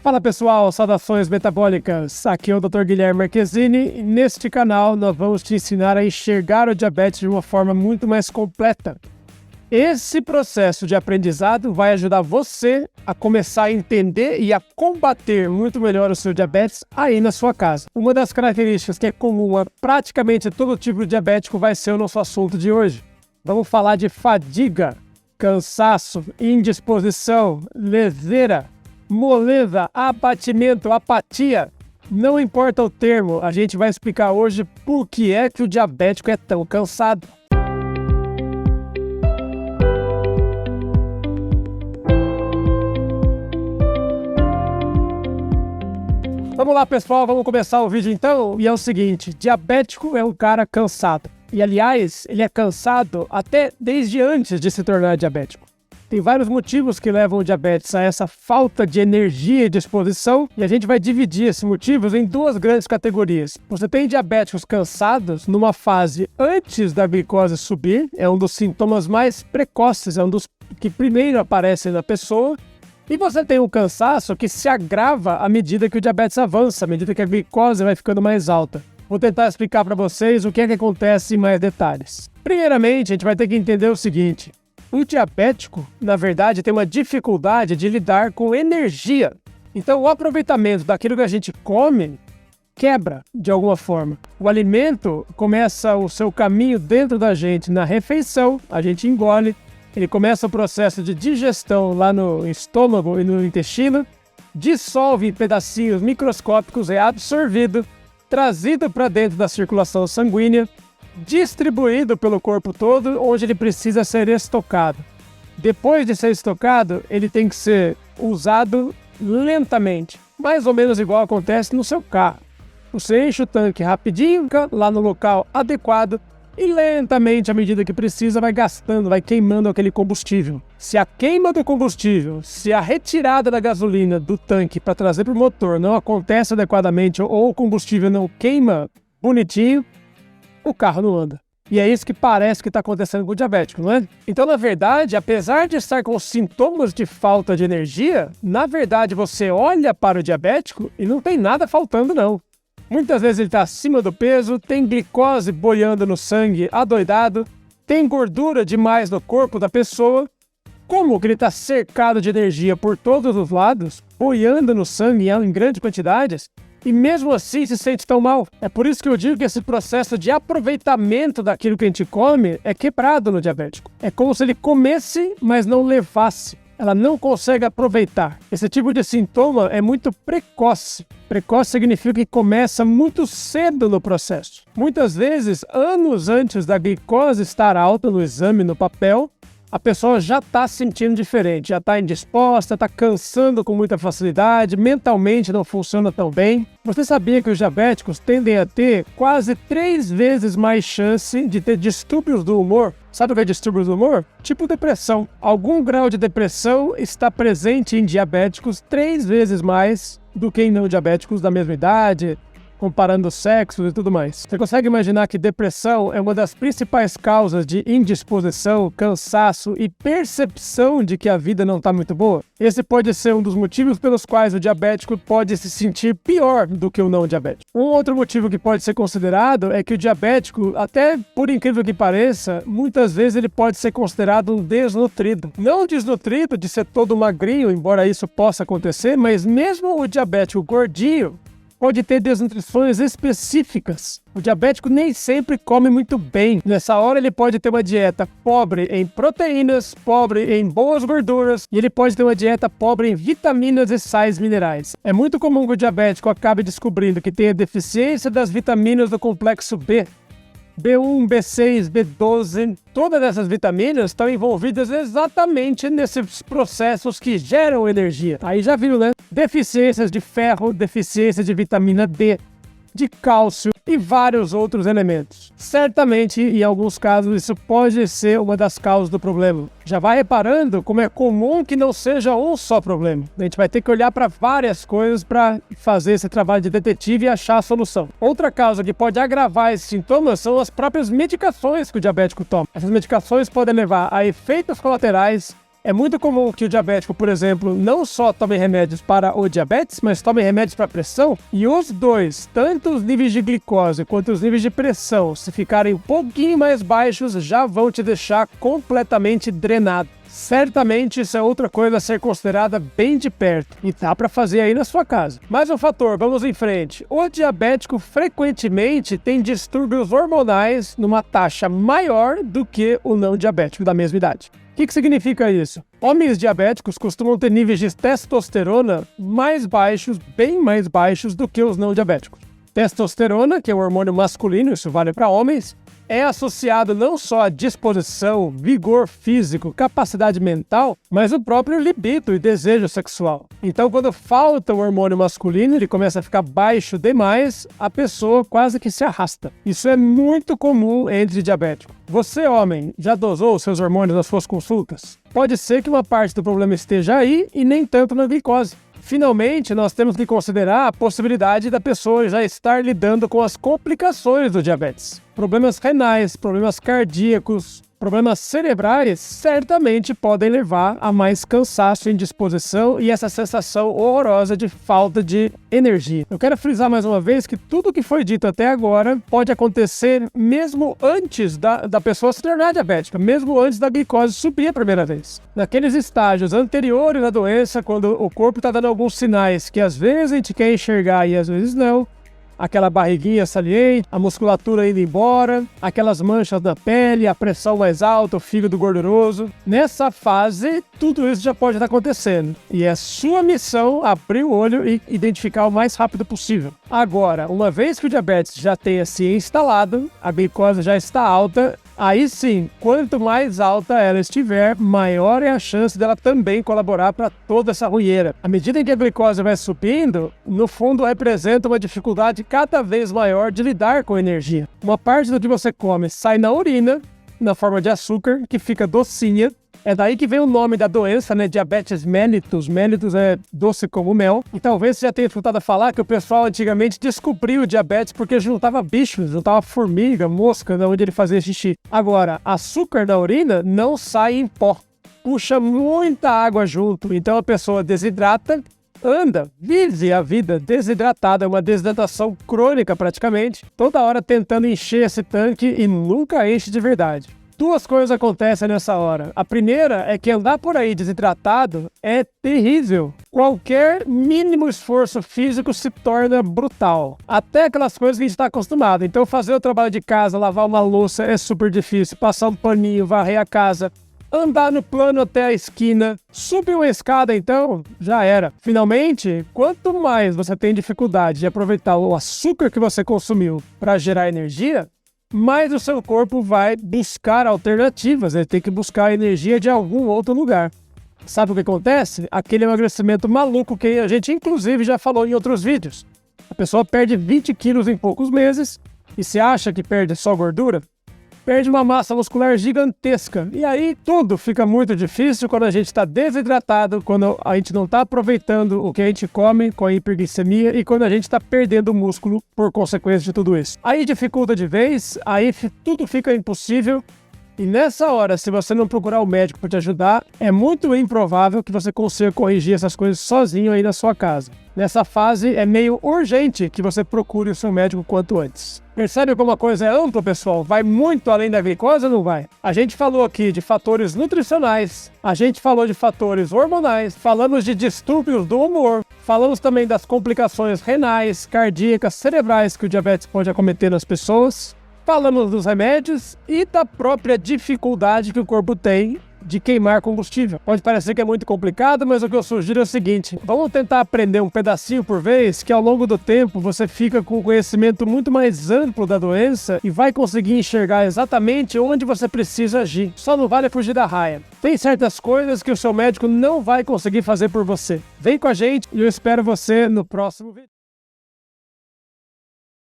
Fala pessoal, saudações metabólicas, aqui é o Dr. Guilherme Marquezini e neste canal nós vamos te ensinar a enxergar o diabetes de uma forma muito mais completa. Esse processo de aprendizado vai ajudar você a começar a entender e a combater muito melhor o seu diabetes aí na sua casa. Uma das características que é comum a praticamente todo tipo de diabético vai ser o nosso assunto de hoje. Vamos falar de fadiga, cansaço, indisposição, leseira, moleza, abatimento, apatia. Não importa o termo, a gente vai explicar hoje por que é que o diabético é tão cansado. Vamos lá pessoal, vamos começar o vídeo então. E é o seguinte, diabético é um cara cansado. E aliás, ele é cansado até desde antes de se tornar diabético. Tem vários motivos que levam o diabetes a essa falta de energia e disposição, e a gente vai dividir esses motivos em duas grandes categorias. Você tem diabéticos cansados numa fase antes da glicose subir, é um dos sintomas mais precoces, é um dos que primeiro aparecem na pessoa, e você tem um cansaço que se agrava à medida que o diabetes avança, à medida que a glicose vai ficando mais alta. Vou tentar explicar para vocês o que é que acontece em mais detalhes. Primeiramente, a gente vai ter que entender o seguinte. O diabético, na verdade, tem uma dificuldade de lidar com energia. Então, o aproveitamento daquilo que a gente come quebra de alguma forma. O alimento começa o seu caminho dentro da gente na refeição, a gente engole, ele começa o processo de digestão lá no estômago e no intestino, dissolve em pedacinhos microscópicos, é absorvido, trazido para dentro da circulação sanguínea, distribuído pelo corpo todo, onde ele precisa ser estocado. Depois de ser estocado, ele tem que ser usado lentamente, mais ou menos igual acontece no seu carro. Você enche o tanque rapidinho, lá no local adequado, e lentamente, à medida que precisa, vai gastando, vai queimando aquele combustível. Se a queima do combustível, se a retirada da gasolina do tanque para trazer para o motor não acontece adequadamente ou o combustível não queima bonitinho, o carro não anda. E é isso que parece que está acontecendo com o diabético, não é? Então, na verdade, apesar de estar com sintomas de falta de energia, na verdade você olha para o diabético e não tem nada faltando não. Muitas vezes ele está acima do peso, tem glicose boiando no sangue adoidado, tem gordura demais no corpo da pessoa. Como que ele está cercado de energia por todos os lados, boiando no sangue em grandes quantidades, e mesmo assim se sente tão mal. É por isso que eu digo que esse processo de aproveitamento daquilo que a gente come é quebrado no diabético. É como se ele comesse, mas não levasse. Ela não consegue aproveitar. Esse tipo de sintoma é muito precoce. Precoce significa que começa muito cedo no processo. Muitas vezes, anos antes da glicose estar alta no exame, no papel, a pessoa já está se sentindo diferente, já está indisposta, está cansando com muita facilidade, mentalmente não funciona tão bem. Você sabia que os diabéticos tendem a ter quase 3 vezes mais chance de ter distúrbios do humor? Sabe o que é distúrbios do humor? Tipo depressão. Algum grau de depressão está presente em diabéticos 3 vezes mais do que em não diabéticos da mesma idade, comparando sexos e tudo mais. Você consegue imaginar que depressão é uma das principais causas de indisposição, cansaço e percepção de que a vida não está muito boa? Esse pode ser um dos motivos pelos quais o diabético pode se sentir pior do que o não diabético. Um outro motivo que pode ser considerado é que o diabético, até por incrível que pareça, muitas vezes ele pode ser considerado um desnutrido. Não desnutrido de ser todo magrinho, embora isso possa acontecer, mas mesmo o diabético gordinho pode ter desnutrições específicas. O diabético nem sempre come muito bem. Nessa hora ele pode ter uma dieta pobre em proteínas, pobre em boas gorduras, e ele pode ter uma dieta pobre em vitaminas e sais minerais. É muito comum que o diabético acabe descobrindo que tem a deficiência das vitaminas do complexo B. B1, B6, B12, todas essas vitaminas estão envolvidas exatamente nesses processos que geram energia. Aí já viu, né? Deficiências de ferro, deficiência de vitamina D, de cálcio e vários outros elementos. Certamente, em alguns casos, isso pode ser uma das causas do problema. Já vai reparando como é comum que não seja um só problema. A gente vai ter que olhar para várias coisas para fazer esse trabalho de detetive e achar a solução. Outra causa que pode agravar esses sintomas são as próprias medicações que o diabético toma. Essas medicações podem levar a efeitos colaterais, É muito comum que o diabético, por exemplo, não só tome remédios para o diabetes, mas tome remédios para pressão. E os dois, tanto os níveis de glicose quanto os níveis de pressão, se ficarem um pouquinho mais baixos, já vão te deixar completamente drenado. Certamente isso é outra coisa a ser considerada bem de perto e dá para fazer aí na sua casa. Mais um fator, vamos em frente. O diabético frequentemente tem distúrbios hormonais numa taxa maior do que o não diabético da mesma idade. O que significa isso? Homens diabéticos costumam ter níveis de testosterona mais baixos, bem mais baixos do que os não diabéticos. Testosterona, que é um hormônio masculino, isso vale para homens, é associado não só à disposição, vigor físico, capacidade mental, mas o próprio libido e desejo sexual. Então, quando falta o hormônio masculino, ele começa a ficar baixo demais, a pessoa quase que se arrasta. Isso é muito comum entre diabéticos. Você, homem, já dosou os seus hormônios nas suas consultas? Pode ser que uma parte do problema esteja aí e nem tanto na glicose. Finalmente, nós temos que considerar a possibilidade da pessoa já estar lidando com as complicações do diabetes. Problemas renais, problemas cardíacos, problemas cerebrais certamente podem levar a mais cansaço, indisposição e essa sensação horrorosa de falta de energia. Eu quero frisar mais uma vez que tudo o que foi dito até agora pode acontecer mesmo antes da pessoa se tornar diabética, mesmo antes da glicose subir a primeira vez. Naqueles estágios anteriores à doença, quando o corpo está dando alguns sinais que às vezes a gente quer enxergar e às vezes não, aquela barriguinha saliente, a musculatura indo embora, aquelas manchas na pele, a pressão mais alta, o fígado gorduroso. Nessa fase, tudo isso já pode estar acontecendo. E é sua missão abrir o olho e identificar o mais rápido possível. Agora, uma vez que o diabetes já tenha se instalado, a glicose já está alta, aí sim, quanto mais alta ela estiver, maior é a chance dela também colaborar para toda essa ruína. À medida em que a glicose vai subindo, no fundo representa uma dificuldade cada vez maior de lidar com a energia. Uma parte do que você come sai na urina, na forma de açúcar, que fica docinha. É daí que vem o nome da doença, né? Diabetes mellitus. Mellitus é doce como mel. E talvez você já tenha escutado falar que o pessoal antigamente descobriu o diabetes porque juntava bichos, juntava formiga, mosca, onde ele fazia xixi. Agora, açúcar da urina não sai em pó. Puxa muita água junto. Então a pessoa desidrata, anda, vive a vida desidratada, é uma desidratação crônica praticamente. Toda hora tentando encher esse tanque e nunca enche de verdade. Duas coisas acontecem nessa hora. A primeira é que andar por aí desidratado é terrível. Qualquer mínimo esforço físico se torna brutal. Até aquelas coisas que a gente está acostumado. Então fazer o trabalho de casa, lavar uma louça é super difícil. Passar um paninho, varrer a casa, andar no plano até a esquina, subir uma escada, então já era. Finalmente, quanto mais você tem dificuldade de aproveitar o açúcar que você consumiu para gerar energia, mais o seu corpo vai buscar alternativas, ele tem que buscar energia de algum outro lugar. Sabe o que acontece? Aquele emagrecimento maluco que a gente inclusive já falou em outros vídeos. A pessoa perde 20 quilos em poucos meses e se acha que perde só gordura, perde uma massa muscular gigantesca. E aí tudo fica muito difícil quando a gente está desidratado, quando a gente não está aproveitando o que a gente come com a hiperglicemia e quando a gente está perdendo músculo por consequência de tudo isso. Aí dificulta de vez, aí tudo fica impossível. E nessa hora, se você não procurar o médico para te ajudar, é muito improvável que você consiga corrigir essas coisas sozinho aí na sua casa. Nessa fase, é meio urgente que você procure o seu médico quanto antes. Percebe como a coisa é ampla, pessoal? Vai muito além da glicose ou não vai? A gente falou aqui de fatores nutricionais, a gente falou de fatores hormonais, falamos de distúrbios do humor, falamos também das complicações renais, cardíacas, cerebrais que o diabetes pode acometer nas pessoas. Falamos dos remédios e da própria dificuldade que o corpo tem de queimar combustível. Pode parecer que é muito complicado, mas o que eu sugiro é o seguinte: vamos tentar aprender um pedacinho por vez, que ao longo do tempo você fica com um conhecimento muito mais amplo da doença e vai conseguir enxergar exatamente onde você precisa agir. Só não vale fugir da raia. Tem certas coisas que o seu médico não vai conseguir fazer por você. Vem com a gente e eu espero você no próximo vídeo.